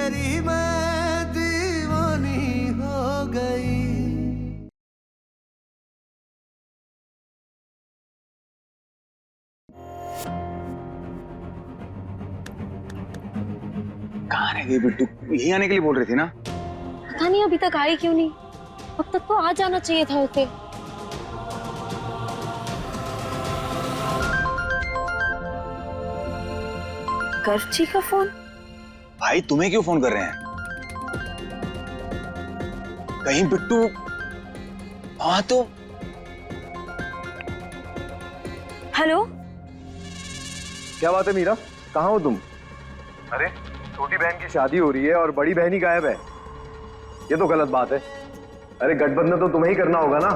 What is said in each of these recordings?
तेरी मैं दीवानी हो गई। कहाँ रह गई बिट्टू? यही आने के लिए बोल रही थी ना? पता नहीं अभी तक आई क्यों नहीं। अब तक तो आ जाना चाहिए था उसे। गर्व जी का फोन? भाई तुम्हें क्यों फोन कर रहे हैं? कहीं बिट्टू हाँ तो। हेलो, क्या बात है मीरा, कहाँ हो तुम? अरे छोटी बहन की शादी हो रही है और बड़ी बहन ही गायब है, ये तो गलत बात है। अरे गठबंधन तो तुम्हें ही करना होगा ना।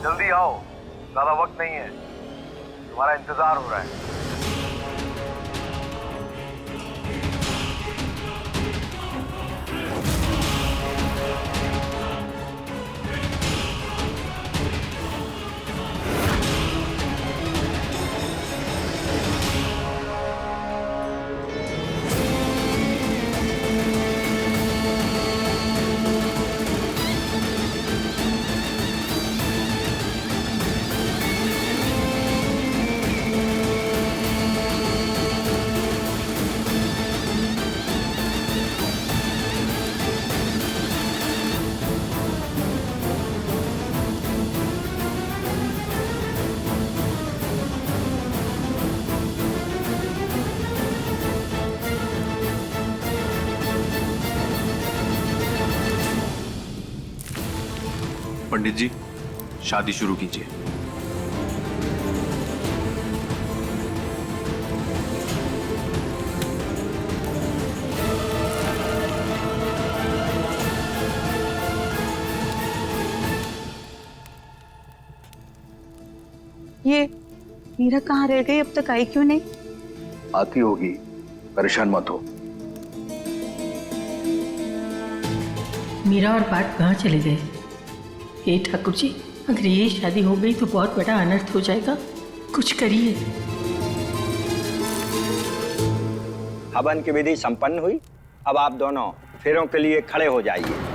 जल्दी आओ, ज्यादा वक्त नहीं है, तुम्हारा इंतजार हो रहा है। पंडित जी, शादी शुरू कीजिए। ये मीरा कहाँ रह गई? अब तक आई क्यों नहीं? आती होगी, परेशान मत हो। मीरा और पार्थ कहाँ चले गए? हे ठाकुर जी, अगर ये शादी हो गई तो बहुत बड़ा अनर्थ हो जाएगा, कुछ करिए। हवन की विधि संपन्न हुई। अब आप दोनों फेरों के लिए खड़े हो जाइए।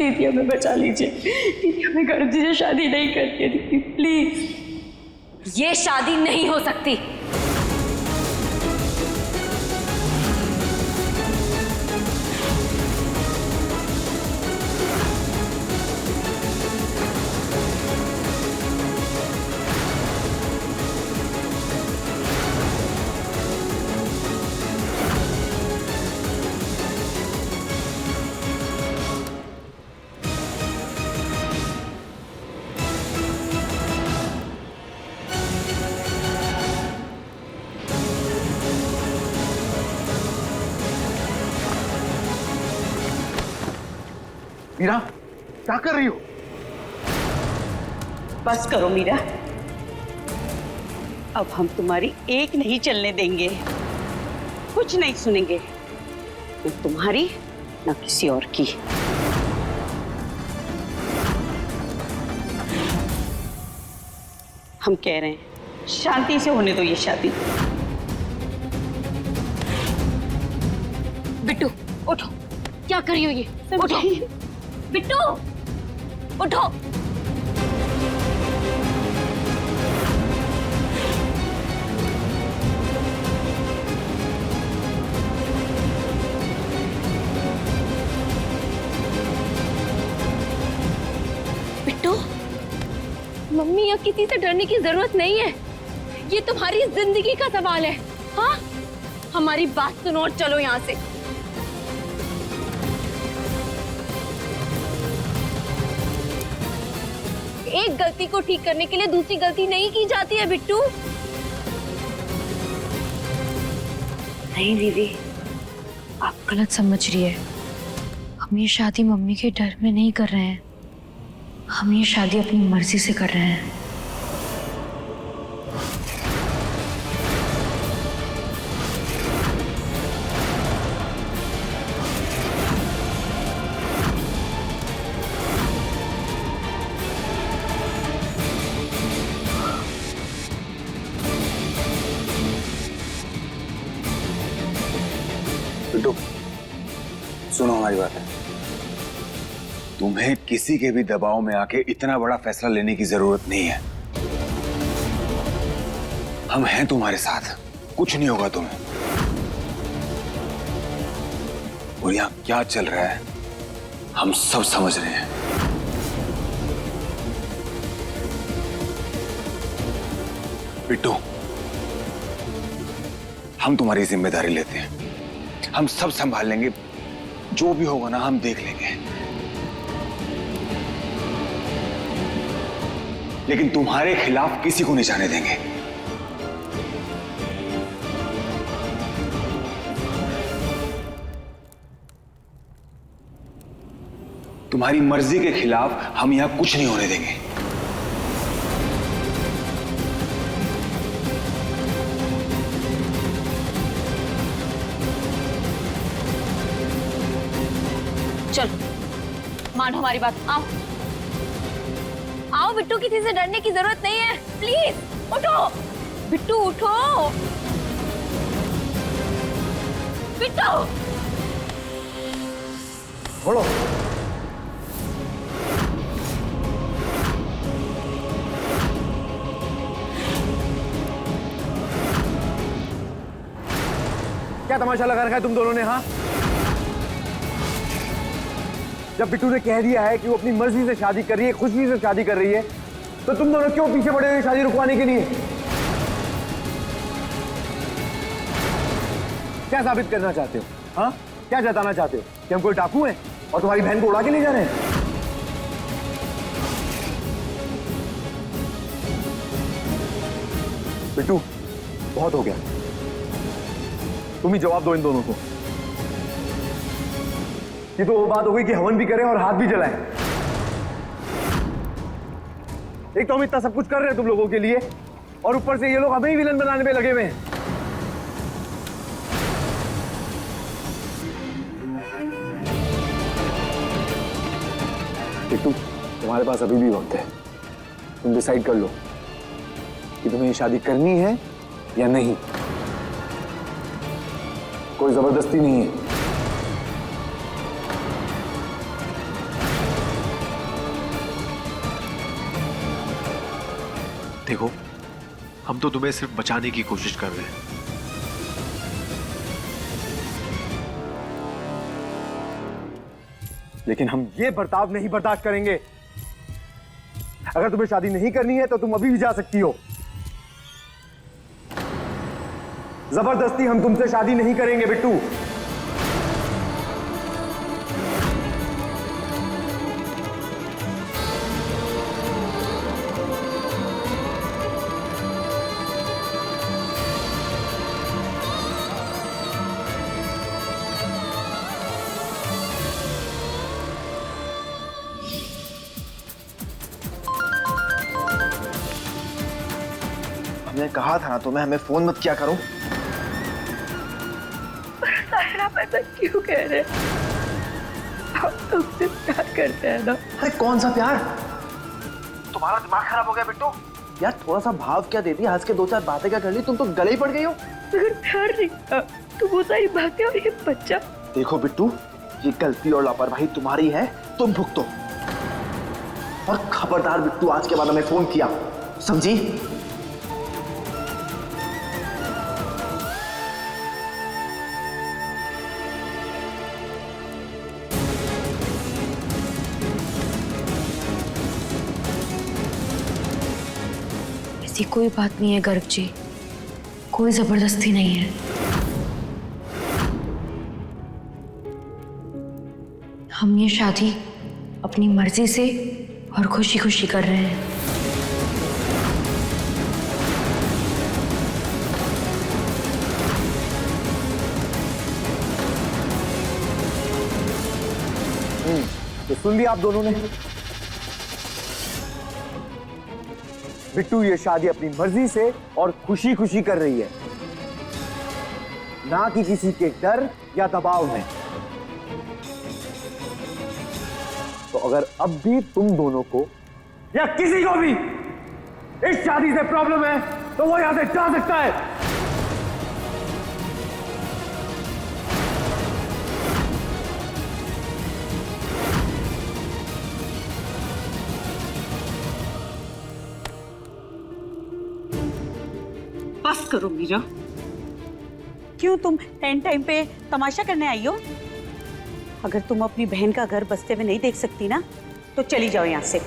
दीदी हमें बचा लीजिए, दीदी हमें गर्व जी से शादी नहीं करनी है दीदी, प्लीज। ये शादी नहीं हो सकती। मीरा, क्या कर रही हो? बस करो मीरा, अब हम तुम्हारी एक नहीं चलने देंगे, कुछ नहीं सुनेंगे, न तुम्हारी न किसी और की। हम कह रहे हैं शांति से होने दो ये शादी। बिट्टू उठो, क्या कर रही हो ये? उठो बिट्टू, उठो। मम्मी या किसी से डरने की जरूरत नहीं है। ये तुम्हारी जिंदगी का सवाल है। हाँ, हमारी बात सुनो और चलो यहाँ से। एक गलती को ठीक करने के लिए दूसरी गलती नहीं की जाती है बिट्टू। नहीं दीदी, आप गलत समझ रही है। हम ये शादी मम्मी के डर में नहीं कर रहे हैं, हम ये शादी अपनी मर्जी से कर रहे हैं। बिट्टू, सुनो हमारी बात है। तुम्हें किसी के भी दबाव में आके इतना बड़ा फैसला लेने की जरूरत नहीं है। हम हैं तुम्हारे साथ, कुछ नहीं होगा तुम्हें। और यहां क्या चल रहा है हम सब समझ रहे हैं। बिट्टू, हम तुम्हारी जिम्मेदारी लेते हैं, हम सब संभाल लेंगे। जो भी होगा ना हम देख लेंगे। लेकिन तुम्हारे खिलाफ किसी को नहीं जाने देंगे। तुम्हारी मर्जी के खिलाफ हम यहां कुछ नहीं होने देंगे। चलो, मानो हमारी बात। आओ आओ बिट्टू, किसी से डरने की जरूरत नहीं है। प्लीज उठो बिट्टू, उठो बिट्टू। छोड़ो। क्या तमाशा लगा रखा है तुम दोनों ने? हाँ, जब बिट्टू ने कह दिया है कि वो अपनी मर्जी से शादी कर रही है, खुशी से शादी कर रही है, तो तुम दोनों क्यों पीछे पड़े हुए शादी रुकवाने के लिए? क्या साबित करना चाहते हो? हाँ, क्या जताना चाहते हो कि हम कोई डाकू हैं और तुम्हारी बहन को उड़ा के ले जा रहे हैं? बिट्टू, बहुत हो गया। तुम ही जवाब दो इन दोनों को। ये तो वो बात हो गई कि हवन भी करें और हाथ भी जलाएं। एक तो हम इतना सब कुछ कर रहे हैं तुम लोगों के लिए, और ऊपर से ये लोग हमें ही विलन बनाने में लगे हुए हैं। बिट्टू, तुम्हारे पास अभी भी वक्त है। तुम डिसाइड कर लो कि तुम्हें ये शादी करनी है या नहीं। कोई जबरदस्ती नहीं है। देखो, हम तो तुम्हें सिर्फ बचाने की कोशिश कर रहे हैं। लेकिन हम ये बर्ताव नहीं बर्दाश्त करेंगे। अगर तुम्हें शादी नहीं करनी है तो तुम अभी भी जा सकती हो। जबरदस्ती हम तुमसे शादी नहीं करेंगे बिट्टू। हमने कहा था ना तुम्हें, हमें फोन मत किया करो। आप ऐसा क्यों कह रहे हैं? हम तुमसे प्यार करते हैं ना। अरे कौन सा प्यार? तुम्हारा दिमाग खराब हो गया बिट्टू। यार थोड़ा सा भाव क्या देती, हंस के दो चार बातें क्या कर ली, तुम तो गले ही पड़ गई हो। अगर प्यार नहीं था तो वो सारी बातें और ये बच्चा। देखो बिट्टू, ये गलती और लापरवाही तुम्हारी है, तुम भुगतो। और खबरदार बिट्टू, आज के बाद हमें फोन किया, समझी? ऐसी कोई बात नहीं है गर्ग जी, कोई जबरदस्ती नहीं है। हम ये शादी अपनी मर्जी से और खुशी खुशी कर रहे हैं। तो सुन लिया आप दोनों ने, बिट्टू ये शादी अपनी मर्जी से और खुशी खुशी कर रही है, ना कि किसी के डर या दबाव में। तो अगर अब भी तुम दोनों को या किसी को भी इस शादी से प्रॉब्लम है तो वो यहां से जा सकता है। बस करो मीरा, क्यों तुम एंड टाइम पे तमाशा करने आई हो? अगर तुम अपनी बहन का घर बसते हुए नहीं देख सकती ना तो चली जाओ यहाँ से।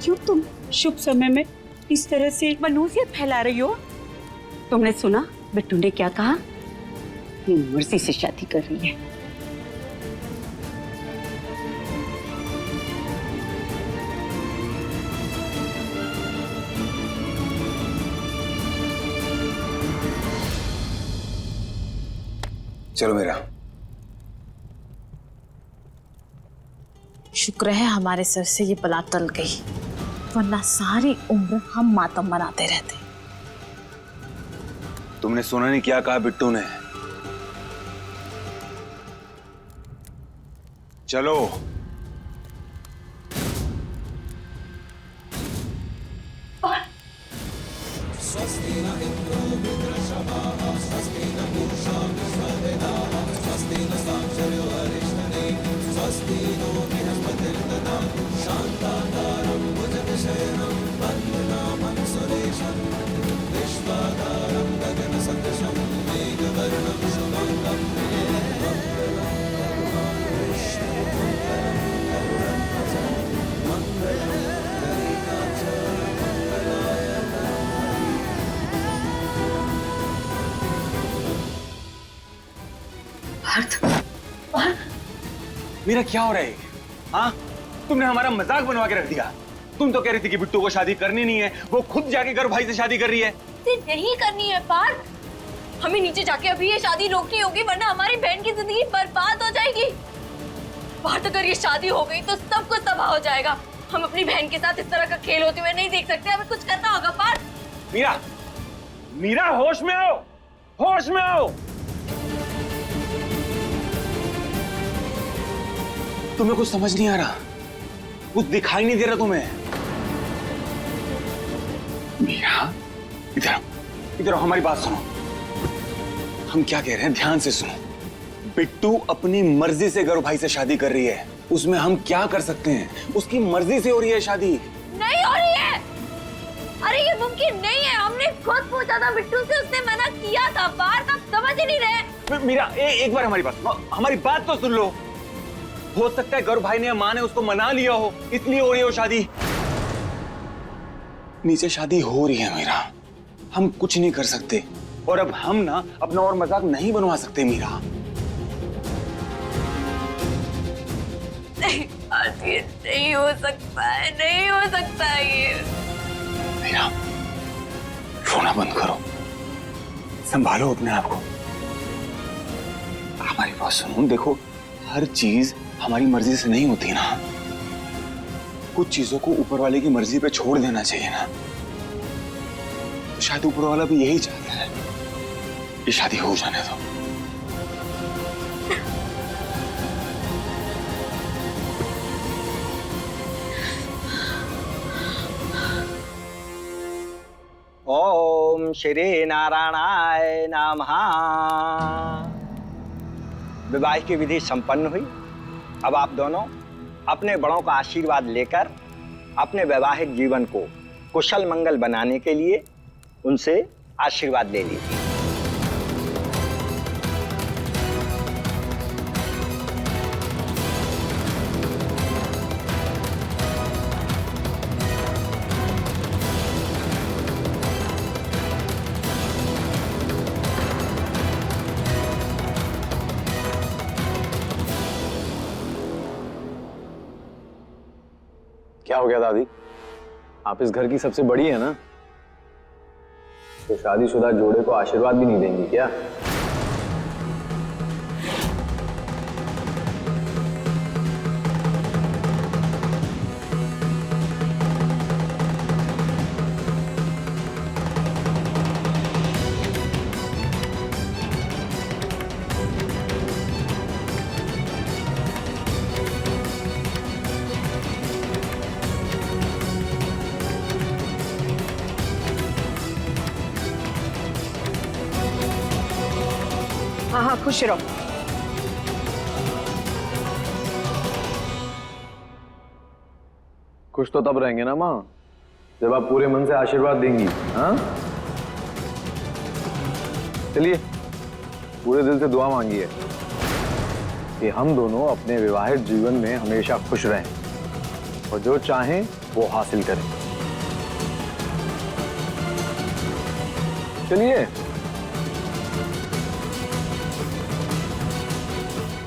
क्यों तुम शुभ समय में इस तरह से मनहूसियत फैला रही हो? तुमने सुना बिट्टू ने क्या कहा? ये मर्जी से शादी कर रही है। चलो मेरा। शुक्र है हमारे सर से ये बला टल गई, वरना सारी उम्र हम मातम मनाते रहते। तुमने सुना नहीं क्या कहा बिट्टू ने? चलो। मेरा क्या हो रहा है? हाँ, तुमने हमारा मजाक बनवा के रख दिया। तुम तो कह रही थी कि बिट्टू को शादी करनी नहीं है, वो खुद जाके गर्व भाई से शादी कर रही है। नहीं करनी है पार्थ, हमें नीचे जाके अभी ये शादी रोकनी होगी, वरना हमारी बहन की जिंदगी बर्बाद हो जाएगी। पार्थ, अगर ये शादी हो गई तो सब कुछ तबाह हो जाएगा। हम अपनी बहन के साथ इस तरह का खेल होते हुए नहीं देख सकते, हमें कुछ करना होगा पार्थ। मीरा, मीरा होश में आओ, होश में आओ। तुम्हें कुछ समझ नहीं आ रहा, कुछ दिखाई नहीं दे रहा तुम्हें? मीरा, इधर इधर हमारी बात सुनो। हम क्या कह रहे हैं ध्यान से सुनो। बिट्टू अपनी मर्जी से गौरव भाई से शादी कर रही है, उसमें हम क्या कर सकते हैं? उसकी मर्जी से हो रही है शादी। नहीं हो रही है। अरे ये मुमकिन नहीं है, हमने खुद पूछा था बिट्टू से, उसने मना किया था। पार्थ, आप समझ ही नहीं रहे। मीरा, एक बार हमारी बात सुनो, हमारी बात तो सुन लो। हो सकता है गौरव भाई ने, माँ ने उसको मना लिया हो, इसलिए हो रही हो शादी। नीचे शादी हो रही है मीरा, हम कुछ नहीं कर सकते। और अब हम ना अपना और मजाक नहीं बनवा सकते मीरा। नहीं हो सकता है, नहीं हो सकता है ये। मीरा, रोना बंद करो, संभालो अपने आप को। हमारी बात सुनो, देखो हर चीज हमारी मर्जी से नहीं होती ना। कुछ चीजों को ऊपर वाले की मर्जी पे छोड़ देना चाहिए ना। तो शायद ऊपर वाला भी यही चाहता है, ये शादी हो जाने दो। ओम श्री नारायणाय नमः। विवाह की विधि संपन्न हुई। अब आप दोनों अपने बड़ों का आशीर्वाद लेकर अपने वैवाहिक जीवन को कुशल मंगल बनाने के लिए उनसे आशीर्वाद ले लीजिए। क्या हो गया दादी? आप इस घर की सबसे बड़ी है ना, तो शादीशुदा जोड़े को आशीर्वाद भी नहीं देंगी क्या? हाँ हाँ, खुश रहो। खुश तो तब रहेंगे ना माँ, जब आप पूरे मन से आशीर्वाद देंगी। हाँ, चलिए पूरे दिल से दुआ मांगिए कि हम दोनों अपने विवाहित जीवन में हमेशा खुश रहें और जो चाहें वो हासिल करें। चलिए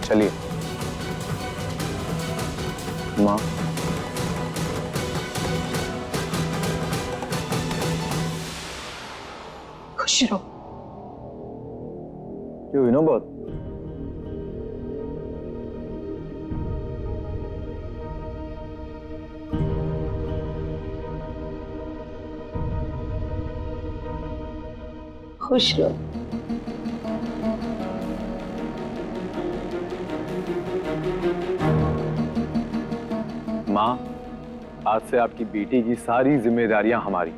चलिए माँ। खुश रहो। क्यों हुई ना बहुत? खुश रहो। माँ, आज से आपकी बेटी की सारी जिम्मेदारियां हमारी।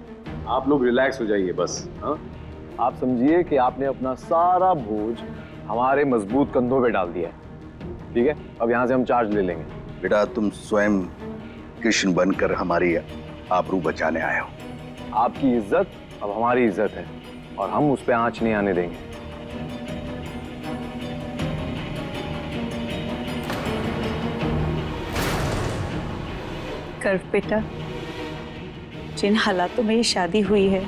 आप लोग रिलैक्स हो जाइए बस। हाँ, आप समझिए कि आपने अपना सारा बोझ हमारे मजबूत कंधों पे डाल दिया है। ठीक है, अब यहाँ से हम चार्ज ले लेंगे। बेटा, तुम स्वयं कृष्ण बनकर हमारी आबरू बचाने आए हो। आपकी इज्जत अब हमारी इज्जत है और हम उस पर आंच नहीं आने देंगे। गर्व बेटा, जिन हालातों में ये शादी हुई है,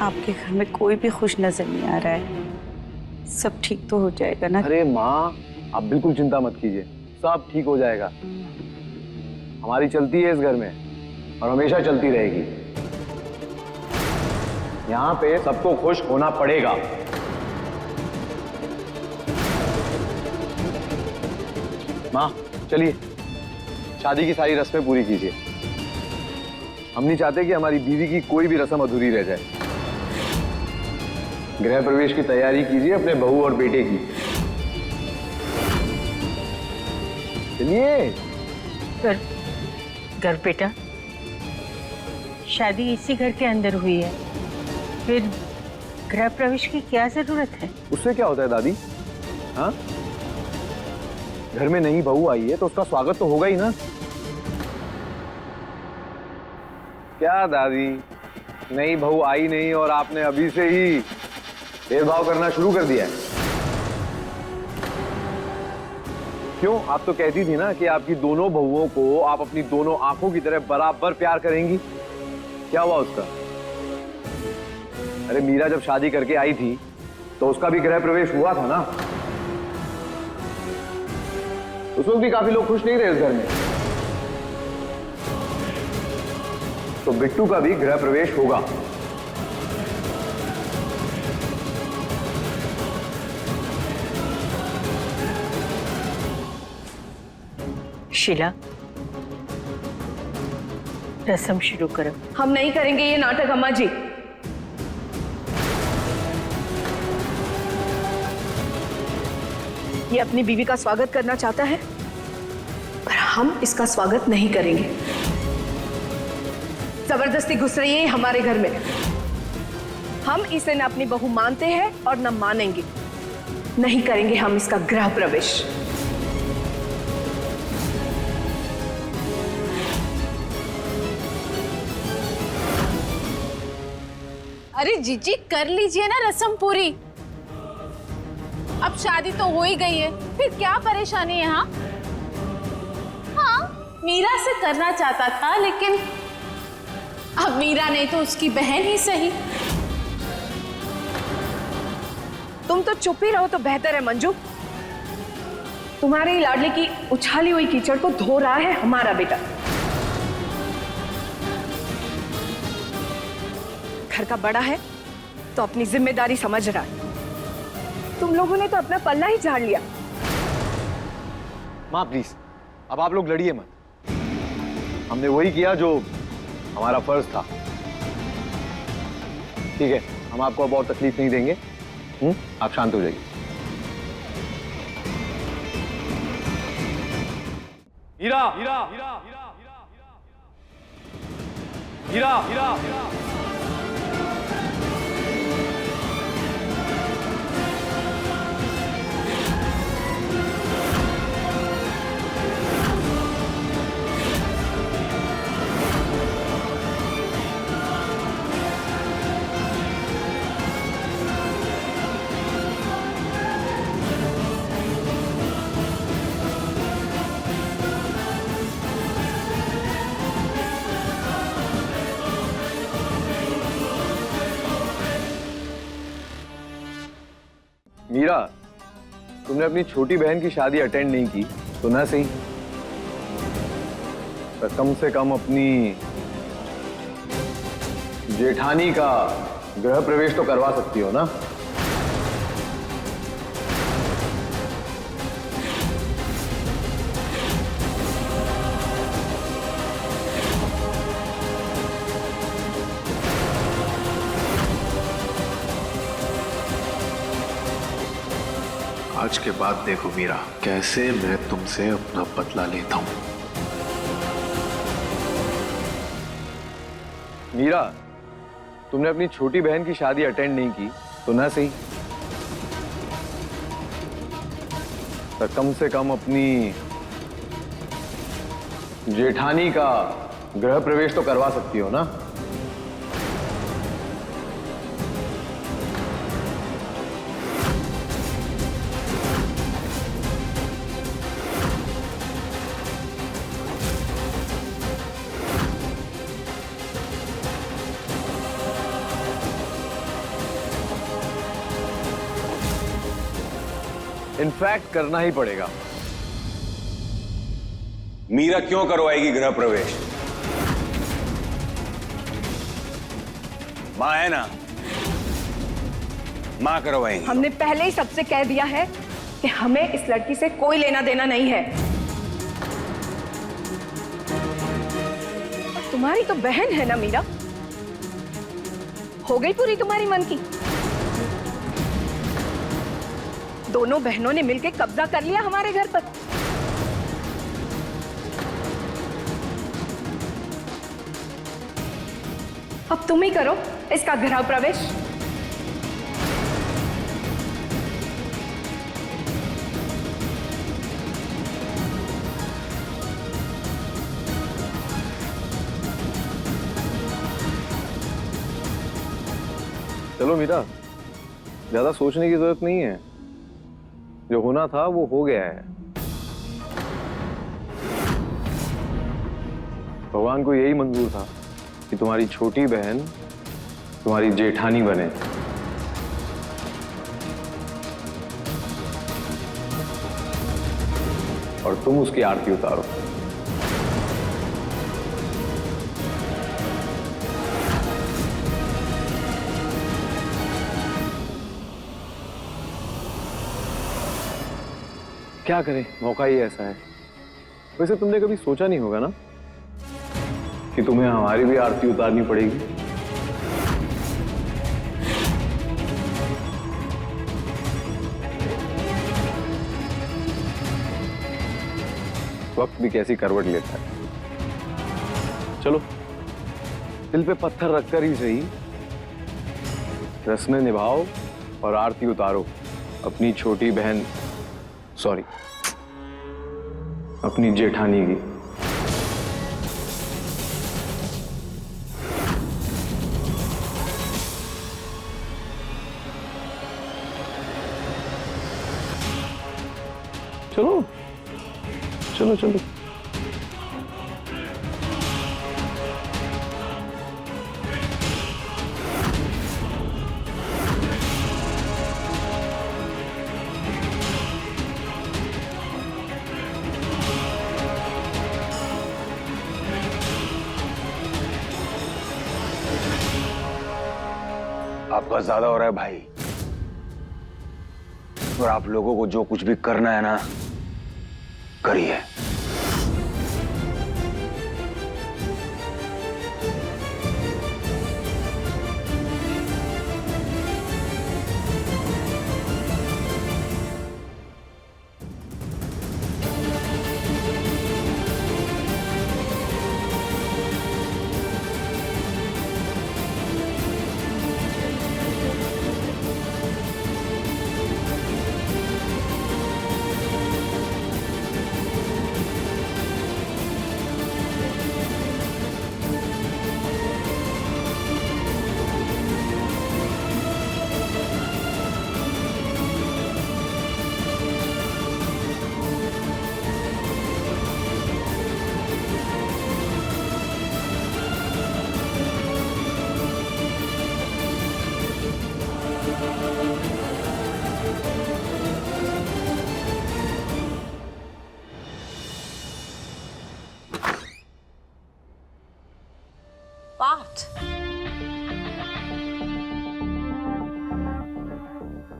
आपके घर में कोई भी खुश नजर नहीं आ रहा है। सब ठीक तो हो जाएगा ना? अरे माँ, आप बिल्कुल चिंता मत कीजिए, सब ठीक हो जाएगा। हमारी चलती है इस घर में और हमेशा चलती रहेगी। यहाँ पे सबको खुश होना पड़ेगा। माँ चलिए, शादी की सारी रस्में पूरी कीजिए। हम नहीं चाहते कि हमारी बीवी की कोई भी रस्म अधूरी रह जाए। गृह प्रवेश की तैयारी कीजिए अपने बहू और बेटे की। चलिए। घर बेटा, शादी इसी घर के अंदर हुई है, फिर गृह प्रवेश की क्या जरूरत है? उससे क्या होता है दादी? हाँ, घर में नई बहू आई है तो उसका स्वागत तो होगा ही ना। क्या दादी, नई बहू आई नहीं और आपने अभी से ही भेदभाव करना शुरू कर दिया है? क्यों? आप तो कहती थी ना कि आपकी दोनों बहुओं को आप अपनी दोनों आंखों की तरह बराबर प्यार करेंगी। क्या हुआ उसका? अरे मीरा जब शादी करके आई थी तो उसका भी गृह प्रवेश हुआ था ना। उस वक्त भी काफी लोग खुश नहीं थे इस घर में। तो बिट्टू का भी गृह प्रवेश होगा। शीला, रस्म शुरू करो। हम नहीं करेंगे ये नाटक अम्मा जी। ये अपनी बीवी का स्वागत करना चाहता है पर हम इसका स्वागत नहीं करेंगे। जबरदस्ती घुस रही है हमारे घर में। हम इसे न अपनी बहू मानते हैं और न मानेंगे। नहीं करेंगे हम इसका गृह प्रवेश। अरे जीजी, कर लीजिए ना रस्म पूरी। अब शादी तो हो ही गई है, फिर क्या परेशानी है? हाँ, मीरा से करना चाहता था लेकिन अब मीरा नहीं तो उसकी बहन ही सही। तुम तो चुप ही रहो तो बेहतर है मंजू। तुम्हारी लाडली की उछाली हुई कीचड़ को धो रहा है हमारा बेटा। घर का बड़ा है तो अपनी जिम्मेदारी समझ रहा है। तुम लोगों ने तो अपना पल्ला ही झाड़ लिया। माँ प्लीज, अब आप लोग लड़िए मत। हमने वही किया जो हमारा फर्ज था। ठीक है, हम आपको अब और तकलीफ नहीं देंगे। आप शांत हो जाइए। हीरा, हीरा, हीरा, हीरा, हीरा, हीरा। मीरा, तुमने अपनी छोटी बहन की शादी अटेंड नहीं की तो ना सही, पर कम से कम अपनी जेठानी का गृह प्रवेश तो करवा सकती हो ना। आज के बाद देखो मीरा, कैसे मैं तुमसे अपना बदला लेता हूं। मीरा, तुमने अपनी छोटी बहन की शादी अटेंड नहीं की तो ना सही, पर कम से कम अपनी जेठानी का गृह प्रवेश तो करवा सकती हो ना। इनफैक्ट करना ही पड़ेगा। मीरा क्यों करवाएगी गृह प्रवेश? मां है ना, मां करवाएंगी। हमने पहले ही सबसे कह दिया है कि हमें इस लड़की से कोई लेना देना नहीं है। और तुम्हारी तो बहन है ना मीरा, हो गई पूरी तुम्हारी मन की। दोनों बहनों ने मिलकर कब्जा कर लिया हमारे घर पर। अब तुम ही करो इसका गृह प्रवेश। चलो मीरा, ज्यादा सोचने की जरूरत नहीं है। जो होना था वो हो गया है। भगवान को यही मंजूर था कि तुम्हारी छोटी बहन तुम्हारी जेठानी बने। और तुम उसकी आरती उतारो। क्या करें, मौका ही ऐसा है। वैसे तुमने कभी सोचा नहीं होगा ना कि तुम्हें हमारी भी आरती उतारनी पड़ेगी। वक्त भी कैसी करवट लेता है। चलो, दिल पे पत्थर रखकर ही सही रस्में निभाओ और आरती उतारो अपनी छोटी बहन, सॉरी, अपनी जेठानी की। चलो चलो चलो। आपका ज्यादा हो रहा है भाई, और आप लोगों को जो कुछ भी करना है ना, करिए।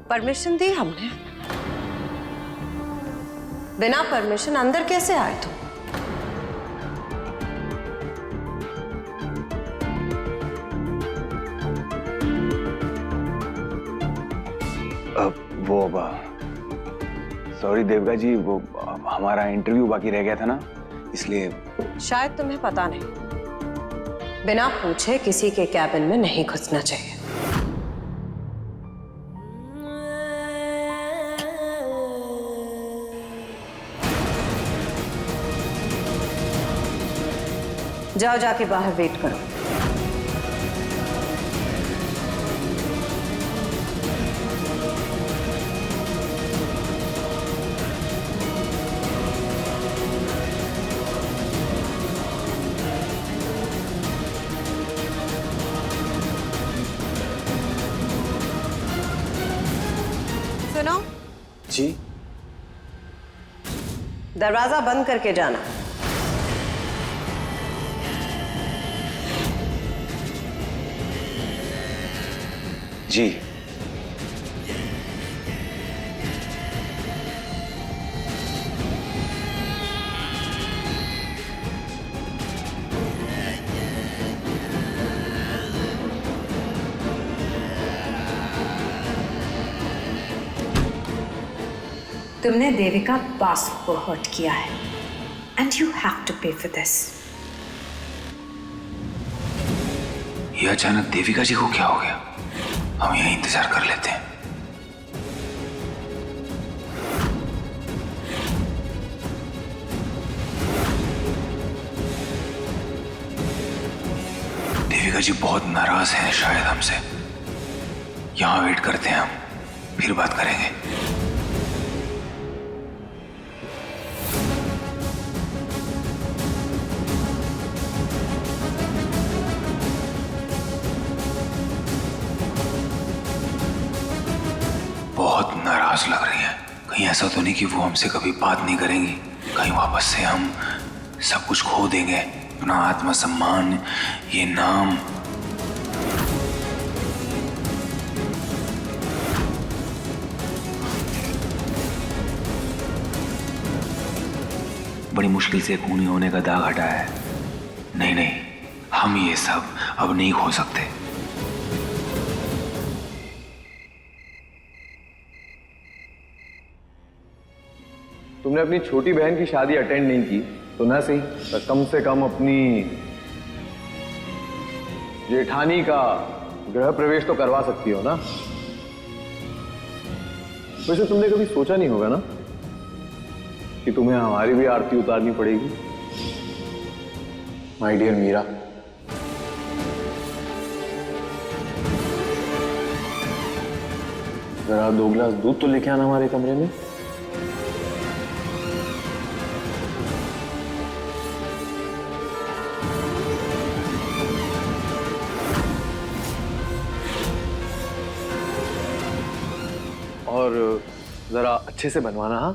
परमिशन दी हमने, बिना परमिशन अंदर कैसे आए तुम? सॉरी देविका जी, वो हमारा इंटरव्यू बाकी रह गया था ना, इसलिए। शायद तुम्हें पता नहीं, बिना पूछे किसी के कैबिन में नहीं घुसना चाहिए। जाओ, जाके बाहर वेट करो। सुनो जी। दरवाजा बंद करके जाना। जी। तुमने देविका बासु को हर्ट किया है एंड यू हैव टू पे फॉर दिस। ये अचानक देविका जी को क्या हो गया? हम यहीं इंतजार कर लेते हैं। देविका जी बहुत नाराज हैं शायद हमसे। यहां वेट करते हैं, हम फिर बात करेंगे। बहुत नाराज लग रही है। कहीं ऐसा तो नहीं कि वो हमसे कभी बात नहीं करेंगी? कहीं वापस से हम सब कुछ खो देंगे, अपना आत्मसम्मान, ये नाम। बड़ी मुश्किल से खूनी होने का दाग हटा है। नहीं नहीं, हम ये सब अब नहीं खो सकते। तुमने अपनी छोटी बहन की शादी अटेंड नहीं की तो ना सही, पर कम से कम अपनी जेठानी का गृह प्रवेश तो करवा सकती हो ना। वैसे तुमने कभी सोचा नहीं होगा ना कि तुम्हें हमारी भी आरती उतारनी पड़ेगी? माय डियर मीरा, जरा 2 गिलास दूध तो लेके आना हमारे कमरे में। और जरा अच्छे से बनवाना, हाँ?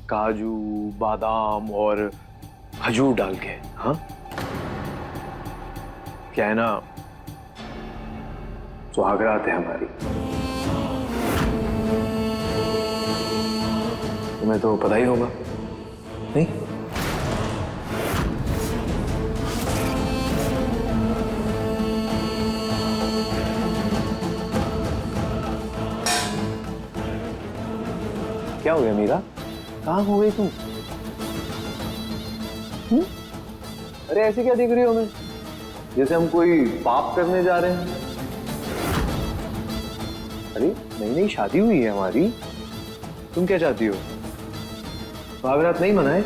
काजू, बादाम और खजूर डाल के। हाँ, क्या है ना, सुहागरात है हमारी। तुम्हें तो पता ही होगा, नहीं? क्या हो गया मीरा? कहाँ हो गई तुम? अरे ऐसे क्या देख रही हो हमें, जैसे हम कोई पाप करने जा रहे हैं? अरे नई नई शादी हुई है हमारी, तुम क्या चाहती हो? सुहागरात नहीं मनाए?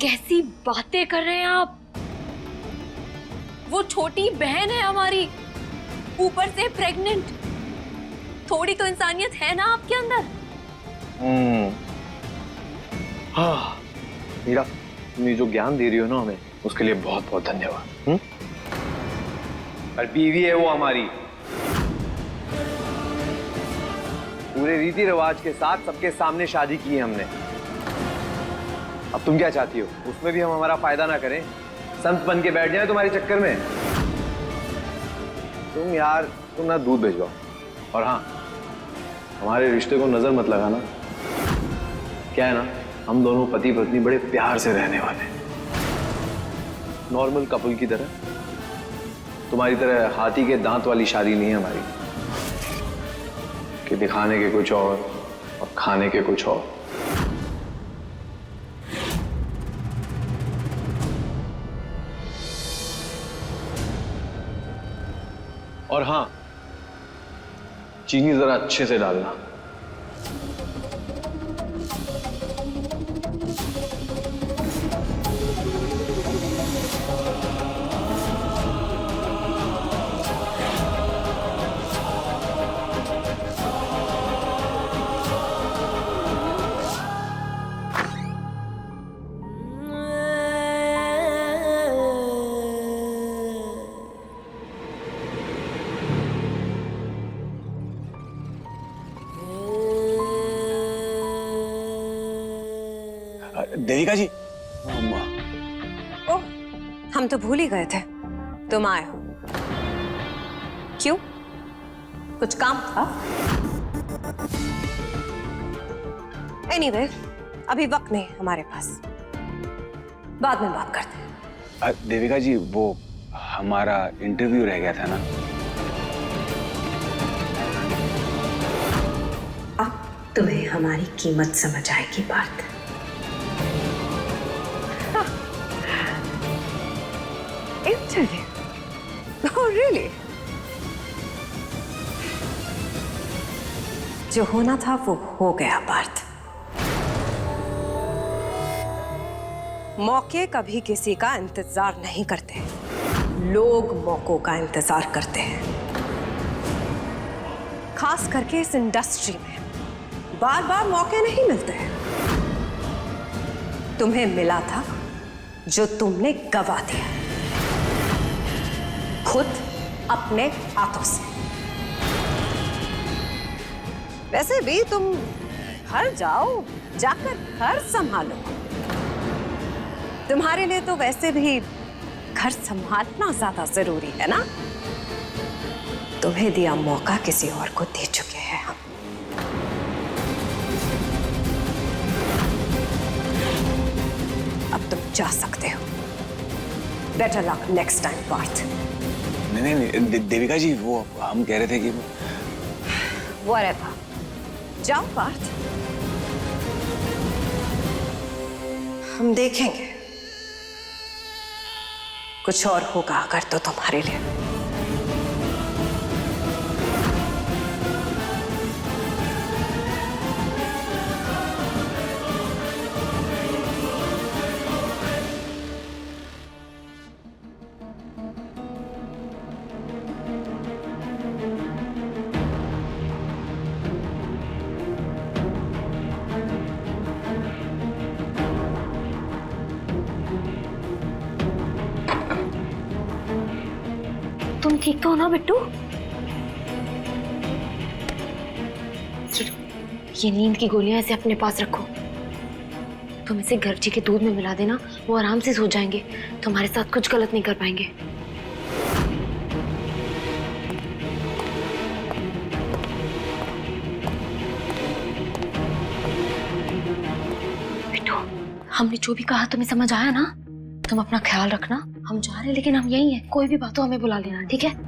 कैसी बातें कर रहे हैं आप? वो छोटी बहन है हमारी, ऊपर से प्रेग्नेंट। थोड़ी तो इंसानियत है ना आपके अंदर? हाँ मीरा, तुम ये जो ज्ञान दे रही हो ना हमें, उसके लिए बहुत बहुत धन्यवाद। और बीवी है वो हमारी, पूरे रीति रिवाज के साथ सबके सामने शादी की है हमने। अब तुम क्या चाहती हो, उसमें भी हम हमारा फायदा ना करें, संत बन के बैठ जाए तुम्हारे चक्कर में? तुम ना दूध भिजवाओ, और हाँ, हमारे रिश्ते को नजर मत लगाना। क्या है ना, हम दोनों पति पत्नी बड़े प्यार से रहने वाले हैं, नॉर्मल कपल की तरह। तुम्हारी तरह हाथी के दांत वाली शादी नहीं है हमारी, कि दिखाने के कुछ और खाने के कुछ और। और हाँ, चीनी जरा अच्छे से डालना। देविका जी। ओह, हम तो भूल ही गए थे तुम आए हो। क्यों, कुछ काम था? एनीवे, अभी वक्त नहीं है हमारे पास, बाद में बात करते हैं। देविका जी, वो हमारा इंटरव्यू रह गया था ना। अब तुम्हें हमारी कीमत समझ आएगी बात। Interview? Oh, really? जो होना था वो हो गया पार्थ। मौके कभी किसी का इंतजार नहीं करते, लोग मौकों का इंतजार करते हैं। खास करके इस इंडस्ट्री में बार बार मौके नहीं मिलते हैं। तुम्हें मिला था जो तुमने गवा दिया, खुद अपने हाथों से। वैसे भी तुम घर जाओ, जाकर घर संभालो। तुम्हारे लिए तो वैसे भी घर संभालना ज्यादा जरूरी है ना। तुम्हें दिया मौका, किसी और को दे चुके हैं हम। अब तुम जा सकते हो। Better luck next time Parth. नहीं, देविका जी, वो हम कह रहे थे कि Whatever. जाओ पार्थ, हम देखेंगे कुछ और होगा अगर तो तुम्हारे लिए। तुम ठीक तो हो ना बिट्टू? ये नींद की गोलियां ऐसे अपने पास रखो। तुम इसे गर्जी के दूध में मिला देना, वो आराम से सो जाएंगे, तुम्हारे साथ कुछ गलत नहीं कर पाएंगे। हमने जो भी कहा तुम्हें समझ आया ना? तुम अपना ख्याल रखना। हम जा रहे हैं लेकिन हम यही हैं। कोई भी बात हो हमें बुला लेना, ठीक है?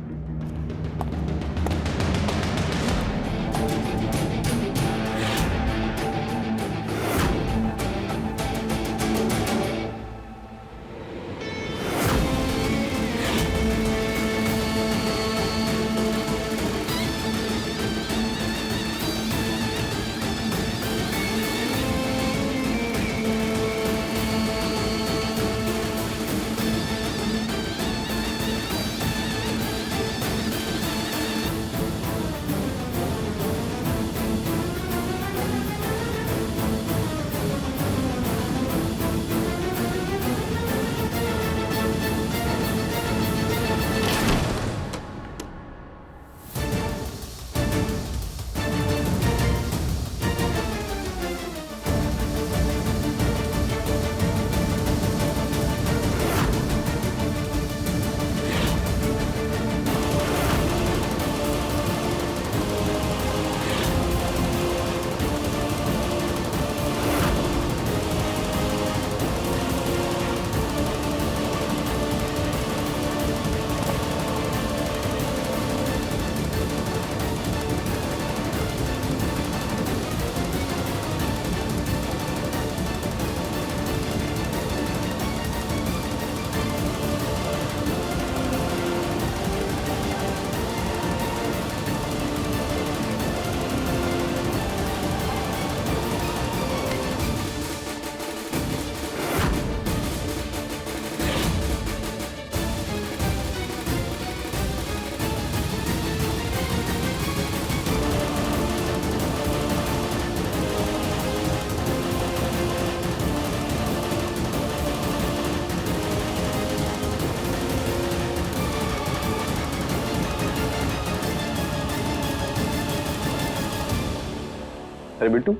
अरे बिट्टू,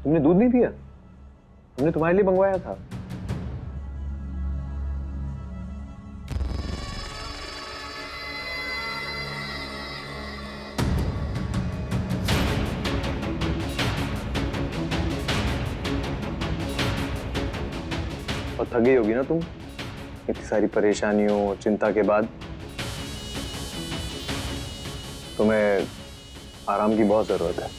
तुमने दूध नहीं पिया? हमने तुम्हारे लिए मंगवाया था। और थक गई होगी ना तुम इतनी सारी परेशानियों और चिंता के बाद। तुम्हें आराम की बहुत जरूरत है।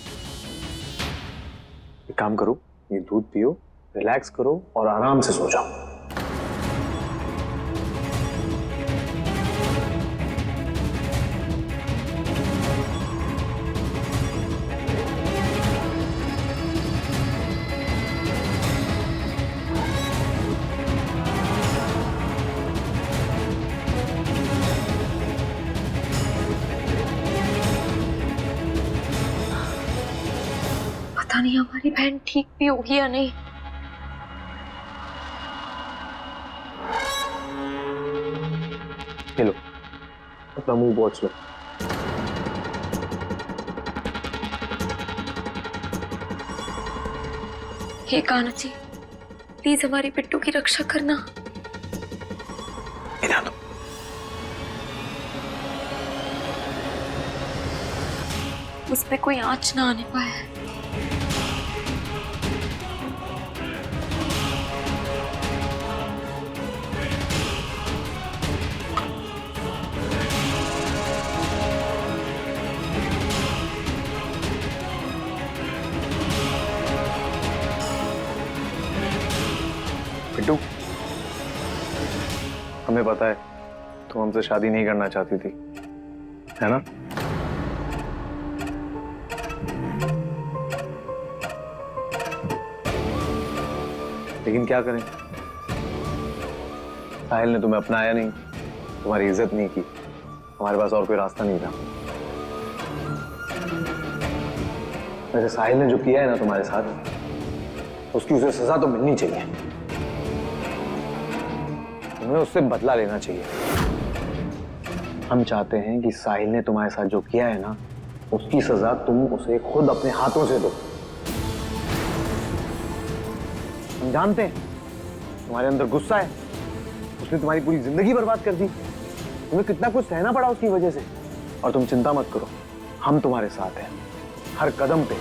एक काम करो, ये दूध पियो, रिलैक्स करो और आराम से सो जाओ। पता नहीं हमारी बहन ठीक भी होगी या नहीं। लो, अपना मुंह पोंछ लो। हे कान्हा जी, प्लीज हमारी बिट्टू की रक्षा करना। उस पे कोई आंच ना आने पाए। बिट्टू, हमें पता है तुम हमसे शादी नहीं करना चाहती थी, है ना? लेकिन क्या करें, साहिल ने तुम्हें अपनाया नहीं, तुम्हारी इज्जत नहीं की, हमारे पास और कोई रास्ता नहीं था। वैसे साहिल ने जो किया है ना तुम्हारे साथ, उसकी उसे सजा तो मिलनी चाहिए। तुम्हें उससे बदला लेना चाहिए। हम चाहते हैं कि साहिल ने तुम्हारे साथ जो किया है ना, उसकी सजा तुम उसे खुद अपने हाथों से दो। हम जानते हैं तुम्हारे अंदर गुस्सा है, उसने तुम्हारी पूरी जिंदगी बर्बाद कर दी, तुम्हें कितना कुछ सहना पड़ा उसकी वजह से। और तुम चिंता मत करो, हम तुम्हारे साथ हैं हर कदम पे।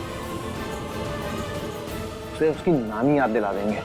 उसे उसकी नानी याद दिला देंगे।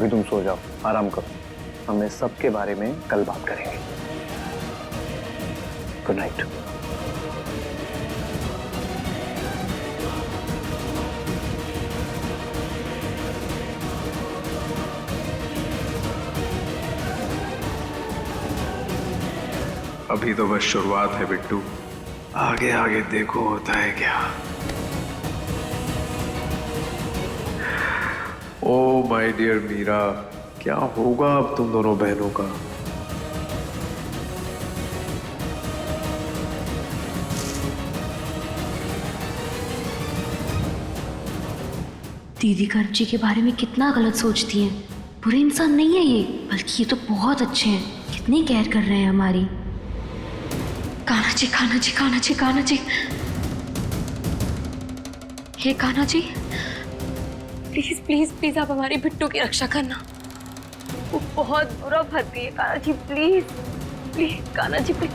अभी तुम सो जाओ, आराम करो। हम इस सब के बारे में कल बात करेंगे। Good night. अभी तो बस शुरुआत है बिट्टू, आगे आगे देखो होता है क्या। ओ माय डियर मीरा, क्या होगा अब तुम दोनों बहनों का। दीदी कर्म जी के बारे में कितना गलत सोचती हैं। बुरे इंसान नहीं है ये, बल्कि ये तो बहुत अच्छे हैं। कितनी केयर कर रहे हैं हमारी। कान्हा जी, कान्हा जी, कान्हा जी, कान्हा जी, हे Kanha ji, please please please आप हमारी बिट्टू की रक्षा करना। वो बहुत बुरा भर्ती है Kanha ji, please please Kanha ji please.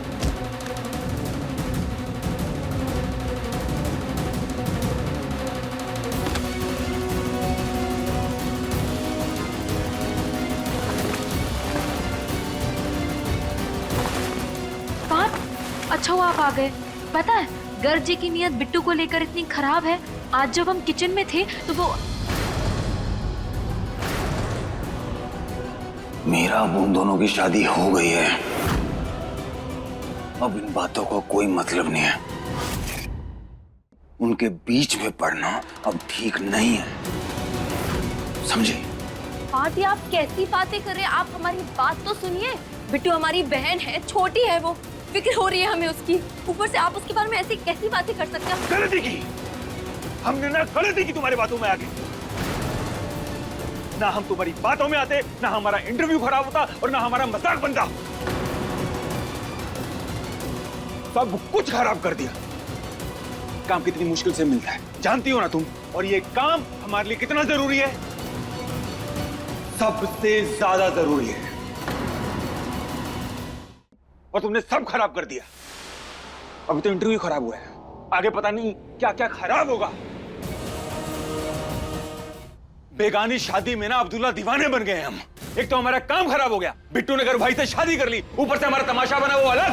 अच्छा हुआ आप आ गए। पता है गर्ग जी की नीयत बिट्टू को लेकर इतनी खराब है। आज जब हम किचन में थे तो वो मेरा अब उन दोनों की शादी हो गई है। अब इन बातों का कोई मतलब नहीं है। उनके बीच में पड़ना अब ठीक नहीं है, समझे? आंटी आप कैसी बातें कर रहे हैं? आप हमारी बात तो सुनिए। बिट्टू हमारी बहन है, छोटी है वो, फिक्र हो रही है हमें उसकी। ऊपर से आप उसके बारे में ऐसी कैसी बातें कर सकते हैं? गलती की हमने ना, गलती की तुम्हारी बातों में आके। ना हम तुम्हारी बातों में आते, ना हमारा इंटरव्यू खराब होता और ना हमारा मजाक बनता। सब कुछ खराब कर दिया। काम कितनी मुश्किल से मिलता है जानती हो ना तुम, और ये काम हमारे लिए कितना जरूरी है, सबसे ज्यादा जरूरी है। और तुमने सब खराब कर दिया। अभी तो इंटरव्यू खराब हुआ है, आगे पता नहीं क्या क्या खराब होगा। बेगानी शादी में ना अब्दुल्ला दीवाने बन गए हम। एक तो हमारा काम खराब हो गया, बिट्टू ने घर भाई से शादी कर ली, ऊपर से हमारा तमाशा बना वो अलग।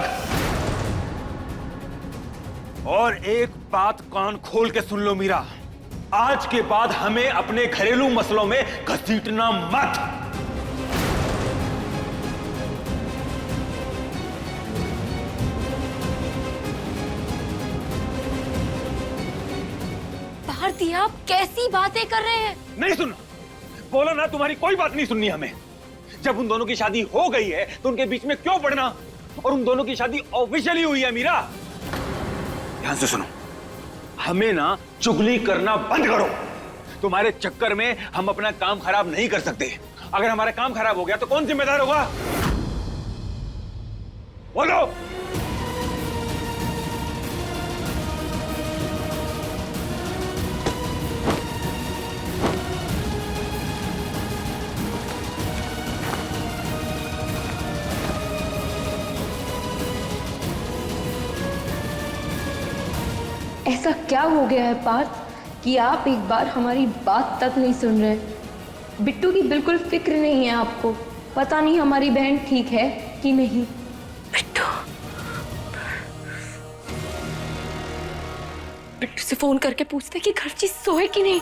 और एक बात कान खोल के सुन लो मीरा, आज के बाद हमें अपने घरेलू मसलों में घसीटना मत। भारती आप कैसी बातें कर रहे हैं? नहीं सुन, बोला ना तुम्हारी कोई बात नहीं सुननी हमें। जब उन दोनों की शादी हो गई है तो उनके बीच में क्यों पड़ना? और उन दोनों की शादी ऑफिशियली हुई है मीरा। ध्यान से सुनो, हमें ना चुगली करना बंद करो। तुम्हारे चक्कर में हम अपना काम खराब नहीं कर सकते। अगर हमारा काम खराब हो गया तो कौन जिम्मेदार होगा? बोलो। ऐसा क्या हो गया है पार्थ कि आप एक बार हमारी बात तक नहीं सुन रहे? बिट्टू की बिल्कुल फिक्र नहीं है आपको। पता नहीं हमारी बहन ठीक है कि नहीं। बिट्टू से फोन करके पूछते कि घर जी सोए कि नहीं।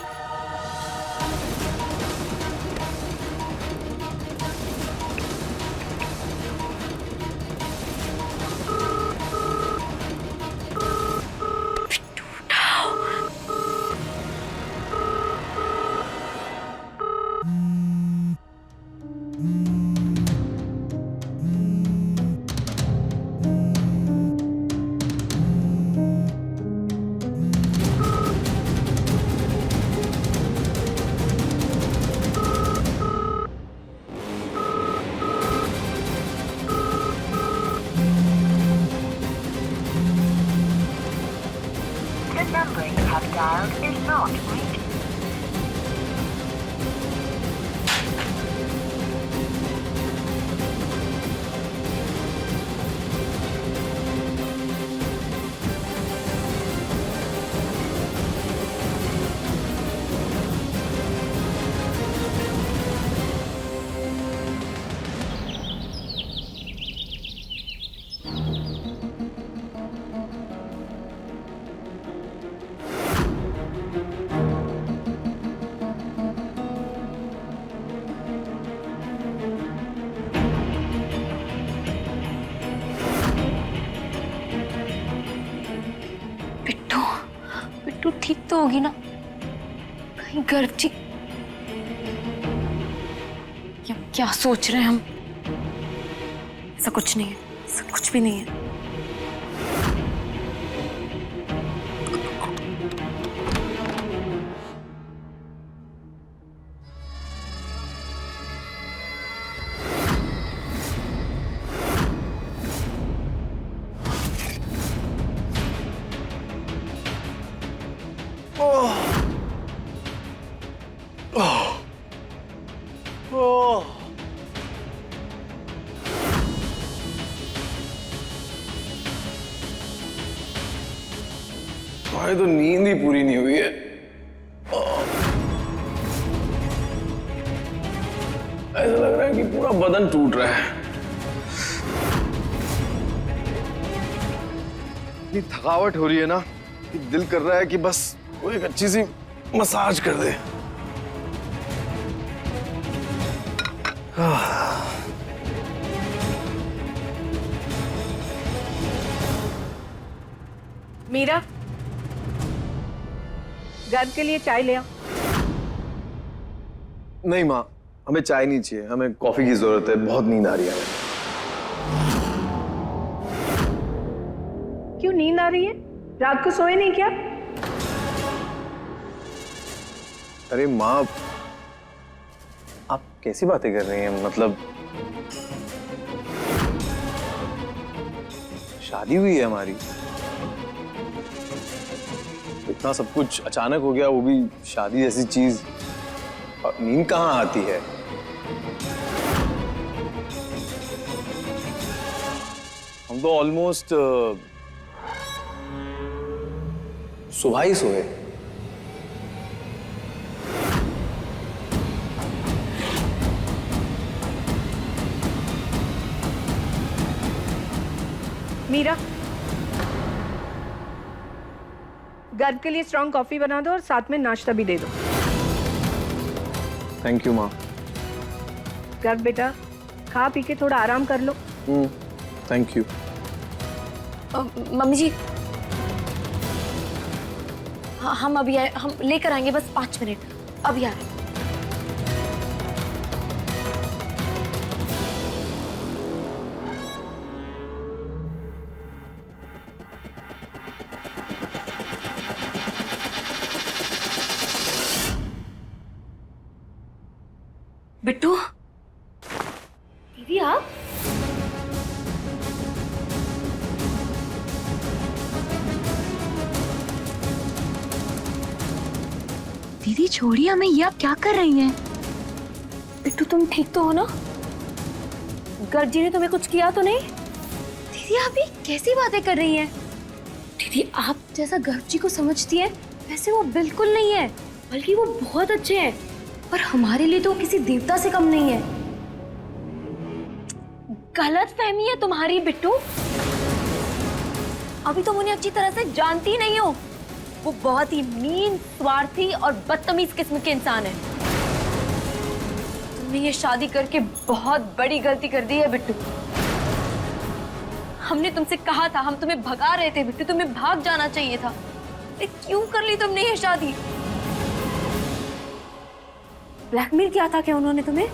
बिट्टू ठीक तो होगी ना? कहीं गर्भ ठीक? क्या सोच रहे हैं हम? ऐसा कुछ नहीं है, ऐसा कुछ भी नहीं है। भाई तो नींद ही पूरी नहीं हुई है। ऐसा लग रहा है कि पूरा बदन टूट रहा है। इतनी थकावट हो रही है ना कि दिल कर रहा है कि बस कोई एक अच्छी सी मसाज कर दे। मीरा, गर्भ के लिए चाय ले आओ। नहीं माँ, हमें चाय नहीं चाहिए, हमें कॉफी की जरूरत है, बहुत नींद आ रही है। क्यों नींद आ रही है? रात को सोए नहीं क्या? अरे माँ, आप कैसी बातें कर रही हैं? मतलब शादी हुई है हमारी, इतना सब कुछ अचानक हो गया, वो भी शादी जैसी चीज, और नींद कहाँ आती है? हम तो ऑलमोस्ट सुबह ही सोए। मीरा, गर्भ के लिए स्ट्रॉन्ग कॉफी बना दो और साथ में नाश्ता भी दे दो। थैंक यू माँ। गर्भ बेटा, खा पी के थोड़ा आराम कर लो। Thank you. मम्मी जी, हाँ हम अभी आए, हम लेकर आएंगे, बस 5 मिनट, अभी आ रहे हैं। बिट्टू, दीदी आप? दीदी छोड़िए हमें, ये आप क्या कर रही हैं? बिट्टू तुम ठीक तो हो ना? गर्भ जी ने तुम्हें कुछ किया तो नहीं? दीदी आप ये कैसी बातें कर रही हैं? दीदी आप जैसा गर्भ जी को समझती हैं वैसे वो बिल्कुल नहीं है, बल्कि वो बहुत अच्छे हैं, पर हमारे लिए तो वो किसी देवता से कम नहीं है। गलत फहमी है तुम्हारी बिट्टू, अभी तुम उन्हें अच्छी तरह से जानती नहीं हो। वो बहुत ही मीन, स्वार्थी और बदतमीज किस्म के इंसान है। तुमने ये शादी करके बहुत बड़ी गलती कर दी है बिट्टू। हमने तुमसे कहा था, हम तुम्हें भगा रहे थे बिट्टू, तुम्हें भाग जाना चाहिए था। क्यों कर ली तुमने ये शादी? ब्लैकमेल किया था क्या उन्होंने तुम्हें?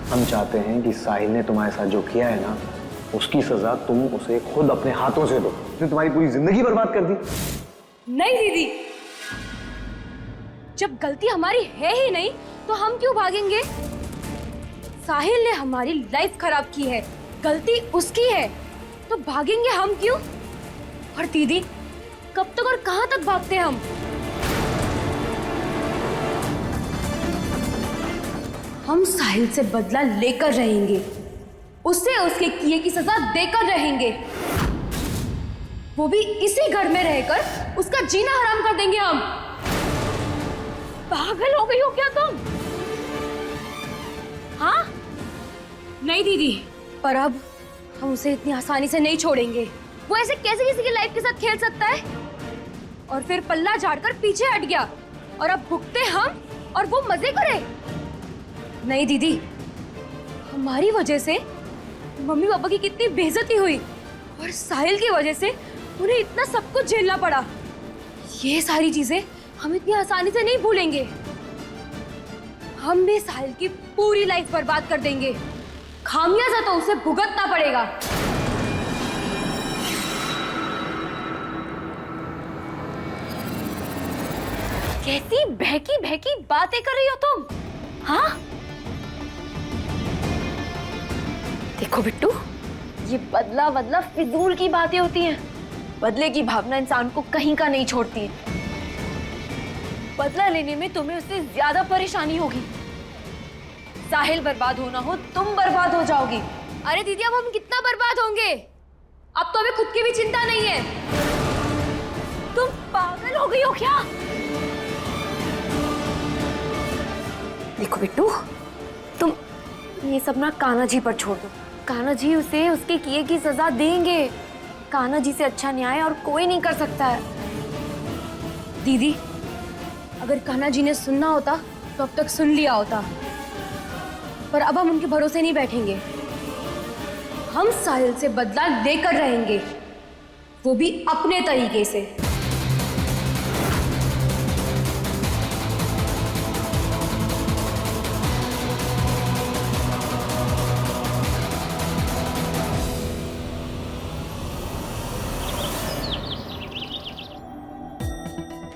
हम चाहते हैं कि साहिल ने तुम्हारे साथ जो किया है ना, उसकी सजा तुम उसे खुद अपने हाथों से दो। उसने तुम्हारी पूरी जिंदगी बर्बाद कर दी। नहीं दीदी, जब गलती हमारी है ही नहीं तो हम क्यों भागेंगे? साहिल ने हमारी लाइफ खराब की है, गलती उसकी है, तो भागेंगे हम क्यों? और दीदी कब तक और कहां तक भागते हम? हम साहिल से बदला लेकर रहेंगे, उसे उसके किए की सजा देकर रहेंगे, वो भी इसी घर में रहकर उसका जीना हराम कर देंगे हम। पागल हो गई हो क्या तुम? हाँ? नहीं दीदी, पर अब हम उसे इतनी आसानी से नहीं छोड़ेंगे। वो ऐसे कैसे किसी की लाइफ के साथ खेल सकता है? और फिर पल्ला झाड़कर पीछे हट गया और अब भुगते हम और वो मजे करे। नहीं दीदी, हमारी वजह से मम्मी पापा की कितनी बेइज्जती हुई और साहिल की वजह से उन्हें इतना सब कुछ झेलना पड़ा। ये सारी चीजें हम इतनी आसानी से नहीं भूलेंगे। हम भी साहिल की पूरी लाइफ बर्बाद कर देंगे। खामियाजा तो उसे भुगतना पड़ेगा। कैसी बहकी बहकी बातें कर रही हो तुम? हाँ, देखो बिट्टू, ये बदला बदला फिजूल की बातें होती हैं। बदले की भावना इंसान को कहीं का नहीं छोड़ती है। बदला लेने में तुम्हें उससे ज्यादा परेशानी होगी। साहिल बर्बाद होना हो, तुम बर्बाद हो जाओगी। अरे दीदी, अब हम कितना बर्बाद होंगे? अब तो हमें खुद की भी चिंता नहीं है। तुम पागल हो गई हो क्या? देखो बिट्टू, तुम ये सब ना कान्हा जी पर छोड़ दो। कान्हा जी उसे उसके किए की सजा देंगे। कान्हा जी से अच्छा न्याय और कोई नहीं कर सकता है। दीदी, अगर कान्हा जी ने सुनना होता तो अब तक सुन लिया होता, पर अब हम उनके भरोसे नहीं बैठेंगे। हम साहिल से बदला लेकर रहेंगे, वो भी अपने तरीके से।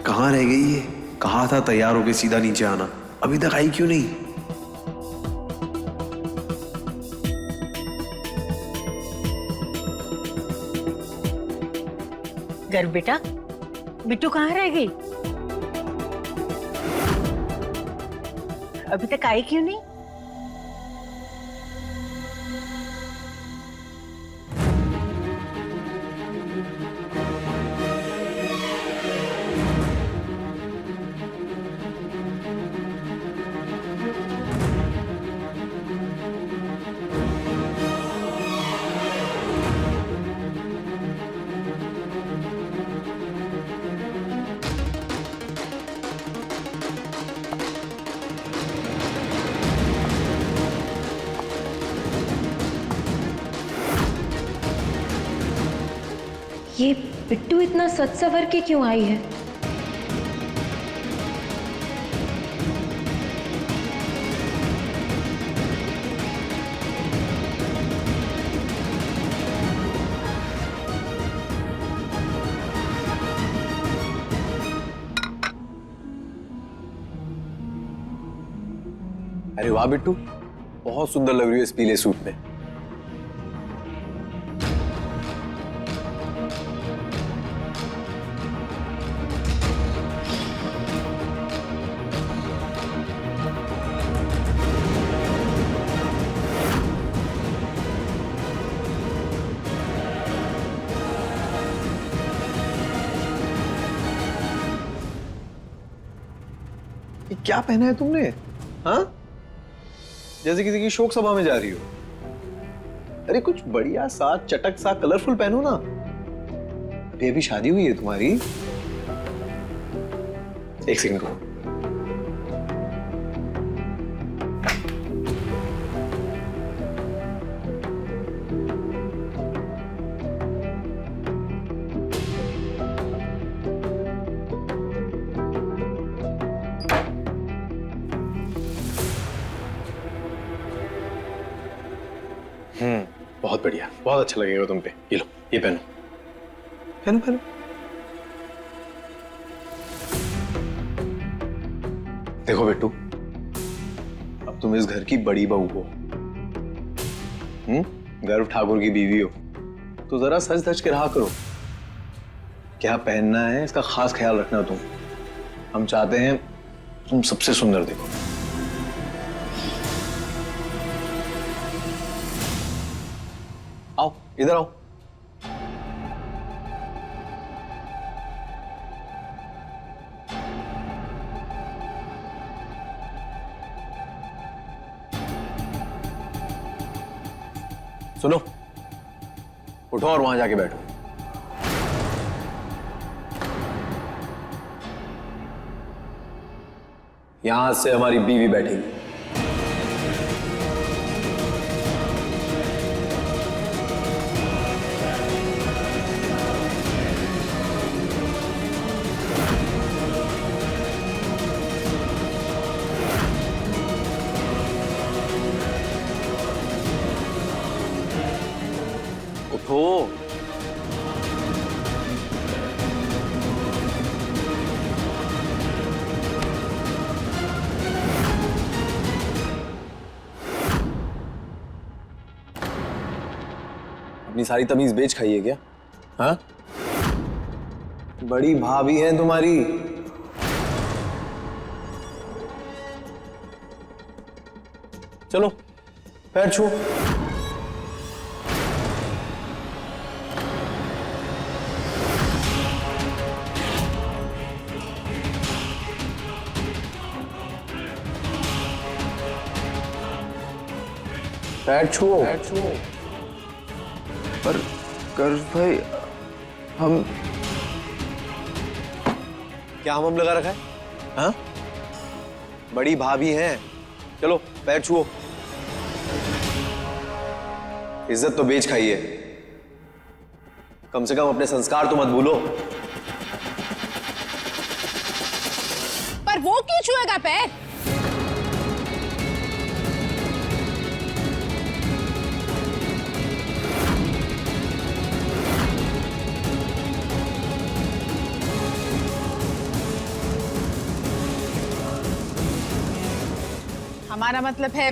कहाँ रह गई ये? कहा था तैयार होके सीधा नीचे आना, अभी तक आई क्यों नहीं? गर्व बेटा, बिट्टू कहाँ रह गई? अभी तक आई क्यों नहीं? ये बिट्टू इतना सच सवर के क्यों आई है? अरे वाह बिट्टू, बहुत सुंदर लग रही है इस पीले सूट में। ये क्या पहना है तुमने? हाँ, जैसे किसी की शोक सभा में जा रही हो। अरे कुछ बढ़िया सा चटक सा कलरफुल पहनो ना। अभी अभी शादी हुई है तुम्हारी। एक सेकंड को। बहुत बढ़िया, बहुत अच्छा लगेगा तुम पे। ये लो, ये पहनो पहनो पहनो। देखो बेटू, अब तुम इस घर की बड़ी बहू हो, गर्व ठाकुर की बीवी हो, तो जरा सच धज के रहा करो। क्या पहनना है इसका खास ख्याल रखना तुम। हम चाहते हैं तुम सबसे सुंदर देखो। आओ, इधर आओ। सुनो, उठो और वहां जाके बैठो। यहां से हमारी बीवी बैठेगी। सारी तमीज बेच खाई है क्या? हाँ, बड़ी भाभी है तुम्हारी। चलो पैर छू। पैर छुओ। पर कर्ज भाई, हम क्या हम लगा रखा है? हाँ, बड़ी भाभी हैं। चलो पैर छुओ। इज्जत तो बेच खाई है, कम से कम अपने संस्कार तो मत भूलो। पर वो क्यों छुएगा पैर? हमारा मतलब है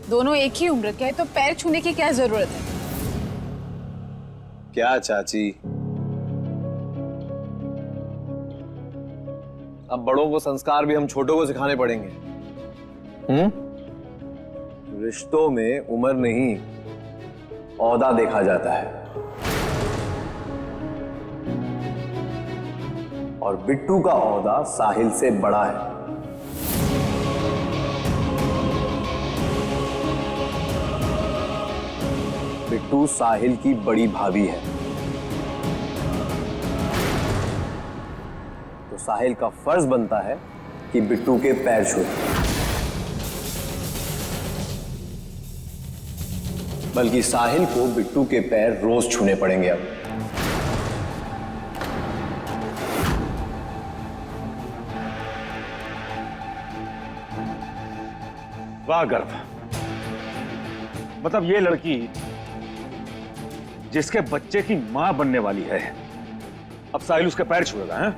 दोनों एक ही उम्र के हैं, तो पैर छूने की क्या जरूरत है? क्या चाची, अब बड़ों को संस्कार भी हम छोटों को सिखाने पड़ेंगे। रिश्तों में उम्र नहीं, औहदा देखा जाता है। और बिट्टू का औहदा साहिल से बड़ा है। बिट्टू साहिल की बड़ी भाभी है, तो साहिल का फर्ज बनता है कि बिट्टू के पैर छूए। बल्कि साहिल को बिट्टू के पैर रोज छूने पड़ेंगे अब। वाह गर्व, मतलब ये लड़की जिसके बच्चे की मां बनने वाली है, अब साहिल उसके पैर छुएगा? हैं?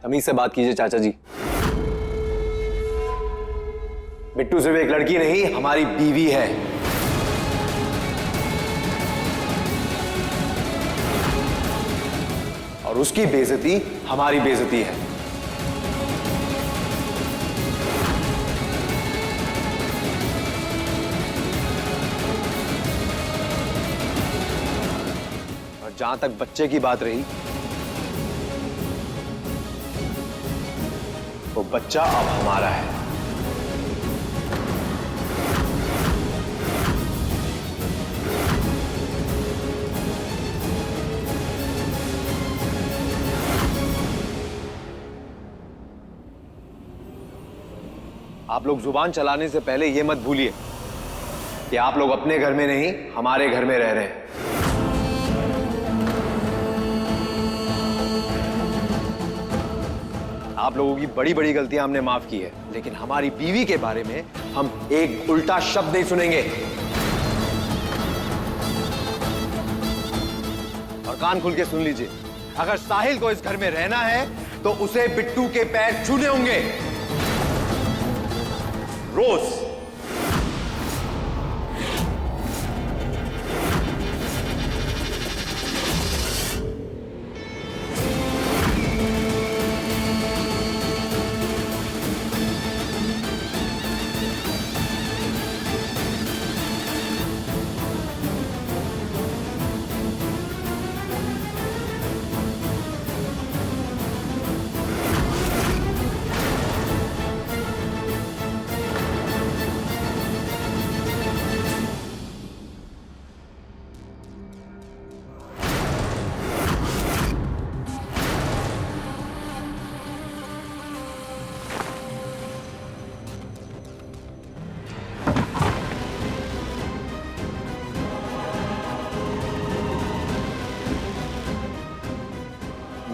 तमीज से बात कीजिए चाचा जी। बिट्टू सिर्फ एक लड़की नहीं, हमारी बीवी है। और उसकी बेइज्जती हमारी बेइज्जती है। जहां तक बच्चे की बात रही, वो बच्चा अब हमारा है। आप लोग जुबान चलाने से पहले यह मत भूलिए कि आप लोग अपने घर में नहीं, हमारे घर में रह रहे हैं। आप लोगों की बड़ी बड़ी गलतियां हमने माफ की है, लेकिन हमारी बीवी के बारे में हम एक उल्टा शब्द नहीं सुनेंगे। और कान खुल के सुन लीजिए, अगर साहिल को इस घर में रहना है तो उसे बिट्टू के पैर छूने होंगे, रोज।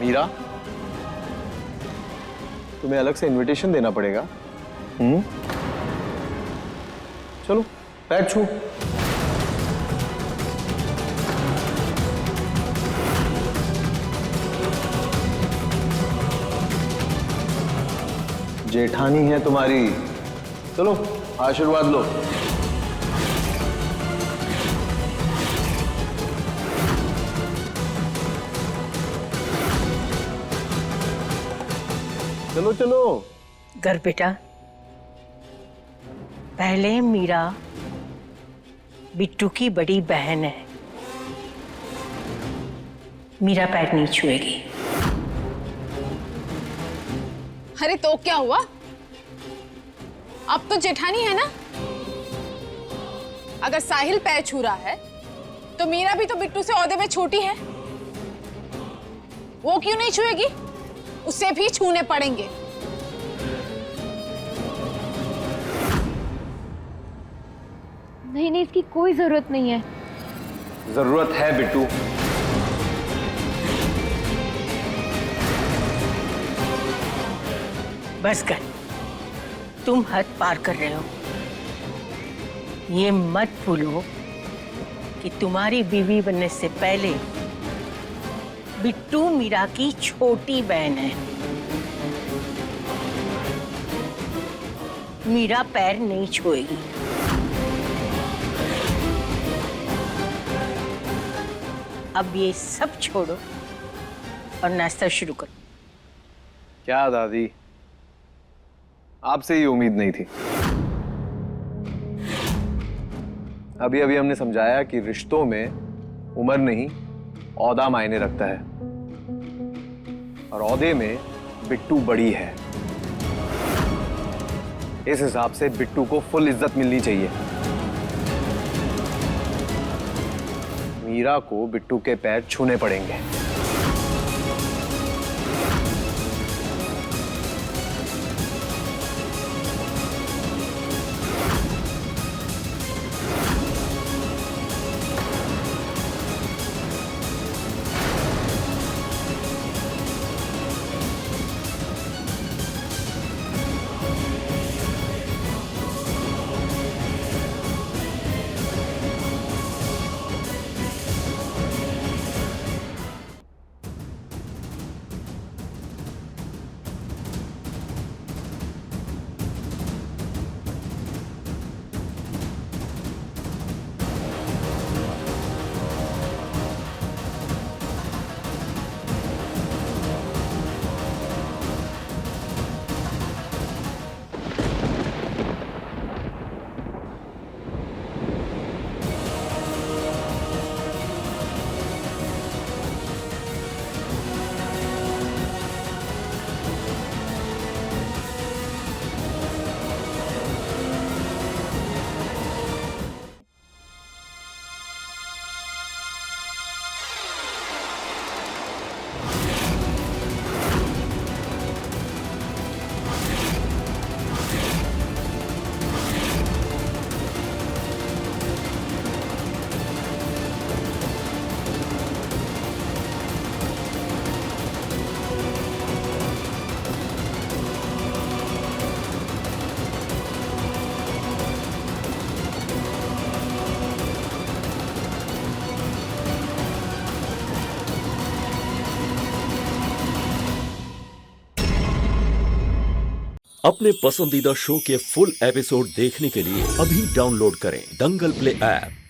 मीरा, तुम्हें अलग से इनविटेशन देना पड़ेगा। चलो पैर छू। जेठानी है तुम्हारी, चलो आशीर्वाद लो। चलो चलो। घर बेटा, पहले मीरा बिट्टू की बड़ी बहन है, मीरा पैर नहीं छुएगी। अरे तो क्या हुआ, अब तो जेठानी है ना। अगर साहिल पैर छू रहा है तो मीरा भी तो बिट्टू से ओहदे में छोटी है, वो क्यों नहीं छुएगी? उसे भी छूने पड़ेंगे। नहीं नहीं, इसकी कोई जरूरत नहीं है। जरूरत है बिट्टू। बस कर, तुम हद पार कर रहे हो। ये मत भूलो कि तुम्हारी बीवी बनने से पहले बिट्टू मीरा की छोटी बहन है। मीरा पैर नहीं छुएगी। अब ये सब छोड़ो और नाश्ता शुरू करो। क्या दादी, आपसे ये उम्मीद नहीं थी। अभी अभी हमने समझाया कि रिश्तों में उम्र नहीं, ओहदा मायने रखता है, और ओहदे में बिट्टू बड़ी है। इस हिसाब से बिट्टू को फुल इज्जत मिलनी चाहिए। मीरा को बिट्टू के पैर छूने पड़ेंगे। अपने पसंदीदा शो के फुल एपिसोड देखने के लिए अभी डाउनलोड करें दंगल प्ले ऐप।